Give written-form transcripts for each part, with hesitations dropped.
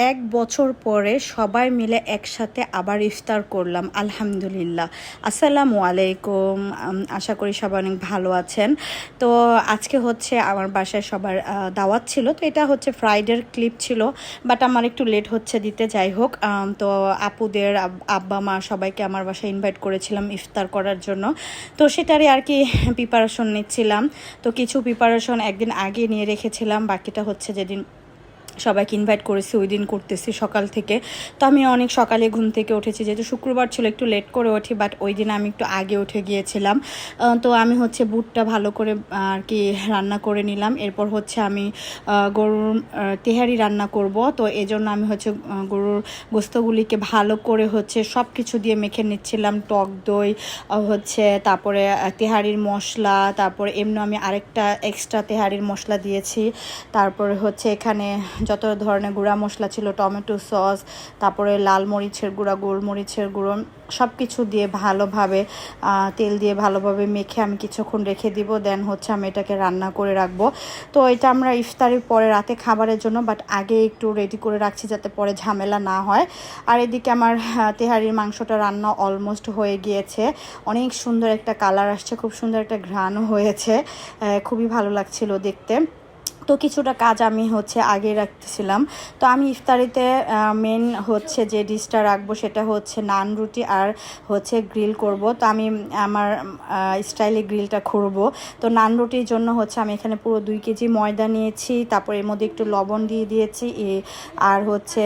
এক বছর পরে সবাই মিলে একসাথে আবার ইফতার করলাম আলহামদুলিল্লাহ। আসসালামু আলাইকুম। আশা করি সবাই অনেক ভালো আছেন। তো আজকে হচ্ছে আমার বাসায় সবার দাওয়াত ছিল, তো এটা হচ্ছে ফ্রাইডের ক্লিপ ছিল, বাট আমার একটু লেট হচ্ছে দিতে। যাই হোক, তো আপুদের আব্বা মা সবাইকে আমার বাসায় ইনভাইট করেছিলাম ইফতার করার জন্য। তো সেটারই আর কি প্রিপারেশন নিচ্ছিলাম। তো কিছু প্রিপারেশন একদিন আগে নিয়ে রেখেছিলাম, বাকিটা হচ্ছে যেদিন সবাইকে ইনভাইট করেছি ওই দিন করতেছি সকাল থেকে। তো আমি অনেক সকালে ঘুম থেকে উঠেছি, যেহেতু শুক্রবার ছিল একটু লেট করে উঠি, বাট ওই দিন আমি একটু আগে উঠে গিয়েছিলাম। তো আমি হচ্ছে বুটটা ভালো করে আর কি রান্না করে নিলাম। এরপর হচ্ছে আমি গরুর তেহারি রান্না করব। তো এই জন্য আমি হচ্ছে গরুর গোস্তগুলিকে ভালো করে হচ্ছে সব কিছু দিয়ে মেখে নিচ্ছিলাম। টক দই হচ্ছে, তারপরে তেহারির মশলা, তারপরে এমনি আমি আরেকটা এক্সট্রা তেহারির মশলা দিয়েছি। তারপরে হচ্ছে এখানে যত ধরনের গুঁড়া মশলা ছিল, টমেটো সস, তারপরে লাল মরিচের গুঁড়া, গোলমরিচের গুঁড়ো, সব কিছু দিয়ে ভালোভাবে তেল দিয়ে ভালোভাবে মেখে আমি কিছুক্ষণ রেখে দিব। দেন হচ্ছে আমি এটাকে রান্না করে রাখবো। তো এটা আমরা ইফতারের পরে রাতে খাবারের জন্য, বাট আগে একটু রেডি করে রাখছি যাতে পরে ঝামেলা না হয়। আর এদিকে আমার তেহারির মাংসটা রান্না অলমোস্ট হয়ে গিয়েছে। অনেক সুন্দর একটা কালার আসছে, খুব সুন্দর একটা ঘ্রাণও হয়েছে, খুবই ভালো লাগছিল দেখতে। তো কিছুটা কাজ আমি হচ্ছে আগে রাখতেছিলাম। তো আমি ইফতারিতে মেন হচ্ছে যে ডিশটা রাখবো সেটা হচ্ছে নান রুটি আর হচ্ছে গ্রিল করব। তো আমি আমার স্টাইলে গ্রিলটা করব। তো নান রুটির জন্য হচ্ছে আমি এখানে পুরো 2 কেজি ময়দা নিয়েছি, তারপর এর মধ্যে একটু লবণ দিয়ে দিয়েছি, আর হচ্ছে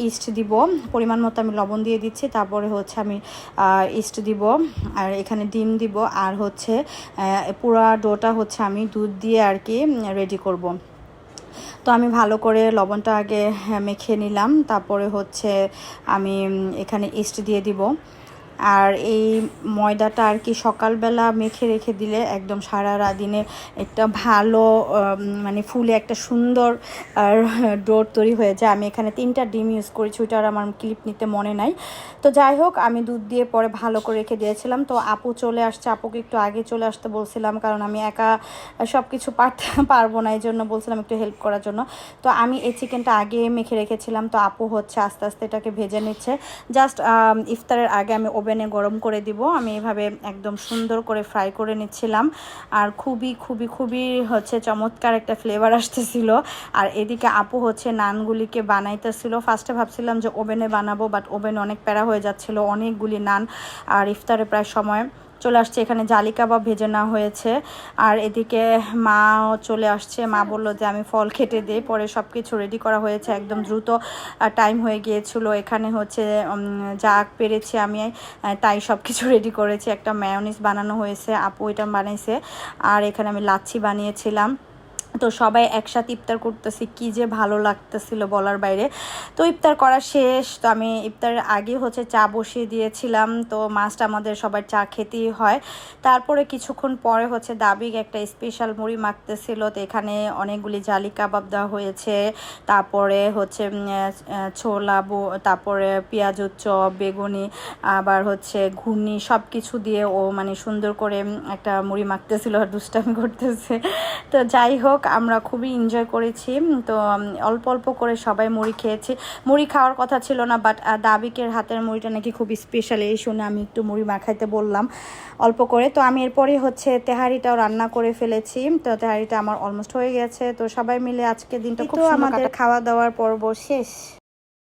ইস্ট দিব পরিমাণ মতো, আমি লবণ দিয়ে দিচ্ছি। তারপরে হচ্ছে আমি ইস্ট দিব, আর এখানে ডিম দিব, আর হচ্ছে পুরো ডোটা হচ্ছে আমি দুধ দিয়ে আর কি রেডি করব। তো আমি ভালো করে লবণটা আগে মেখে নিলাম, তারপরে হচ্ছে আমি এখানে ইস্ট দিয়ে দিব। আর এই ময়দাটা আর কি সকালবেলা মেখে রেখে দিলে একদম সারা রাত দিনে একটা ভালো মানে ফুলে একটা সুন্দর আর ডোর তৈরি হয়ে যায়। আমি এখানে 3টা ডিম ইউজ করেছি, ওইটা আর আমার ক্লিপ নিতে মনে নাই। তো যাই হোক, আমি দুধ দিয়ে পরে ভালো করে রেখে দিয়েছিলাম। তো আপু চলে আসছে, আপুকে একটু আগে চলে আসতে বলছিলাম, কারণ আমি একা সব কিছু পারবো না, এই জন্য বলছিলাম একটু হেল্প করার জন্য। তো আমি এই চিকেনটা আগে মেখে রেখেছিলাম, তো আপু হচ্ছে আস্তে আস্তে এটাকে ভেজে নিচ্ছে। জাস্ট ইফতারের আগে আমি ওভেনে গরম করে দিব। আমি এভাবে একদম সুন্দর করে ফ্রাই করে নিচ্ছিলাম, আর খুবই খুবই খুবই হচ্ছে চমৎকার একটা ফ্লেভার আসতেছিল। আর এদিকে আপু হচ্ছে নানগুলিকে বানাইতেছিল। ফার্স্টে ভাবছিলাম যে ওভেনে বানাবো, বাট ওভেনে অনেক প্যারা হয়ে যাচ্ছিল, অনেকগুলি নান, আর ইফতারে প্রায় সময় চলে আসছে। এখানে জালি কাবাব ভেজে নেওয়া হয়েছে, আর এদিকে মাও চলে আসছে। মা বললো যে আমি ফল কেটে দিই, পরে সব কিছু রেডি করা হয়েছে, একদম দ্রুত টাইম হয়ে গিয়েছিল। এখানে হচ্ছে যা পেরেছি আমি তাই সব কিছু রেডি করেছি। একটা মায়োনিজ বানানো হয়েছে, আপু এটা বানাইছে, আর এখানে আমি লাচ্ছি বানিয়েছিলাম। তো সবাই একসাথে ইফতার করতেছি, কি যে ভালো লাগতেছিল বলার বাইরে। তো ইফতার করা শেষ। তো আমি ইফতারের আগে হচ্ছে চা বসিয়ে দিয়েছিলাম। তো মাস্ট আমাদের সবার চা খেতেই হয়। তারপরে কিছুক্ষণ পরে হচ্ছে দাবিক একটা স্পেশাল মুড়ি মাখতেছিল। তো এখানে অনেকগুলি জালি কাবাব দেওয়া হয়েছে, তারপরে হচ্ছে ছোলা, তারপরে পেঁয়াজুর চপ, বেগুনি, আবার হচ্ছে ঘুগনি, সব কিছু দিয়ে ও মানে সুন্দর করে একটা মুড়ি মাখতেছিল, দুষ্টামি করতেছে। তো যাই হোক, আমরা খুবই এনজয় করেছি। তো অল্প অল্প করে সবাই মুড়ি খেয়েছি। মুড়ি খাওয়ার কথা ছিল না, বাট দাবিকের হাতের মুড়িটা নাকি খুব স্পেশাল, এই শুনে আমি একটু মুড়ি মাখাইতে বললাম অল্প করে। তো আমি এরপরে হচ্ছে তেহারিটাও রান্না করে ফেলেছি। তো তেহারিটা আমার অলমোস্ট হয়ে গেছে। তো সবাই মিলে আজকের দিনটা খুব আমাদের খাওয়া দাওয়ার পর্ব শেষ।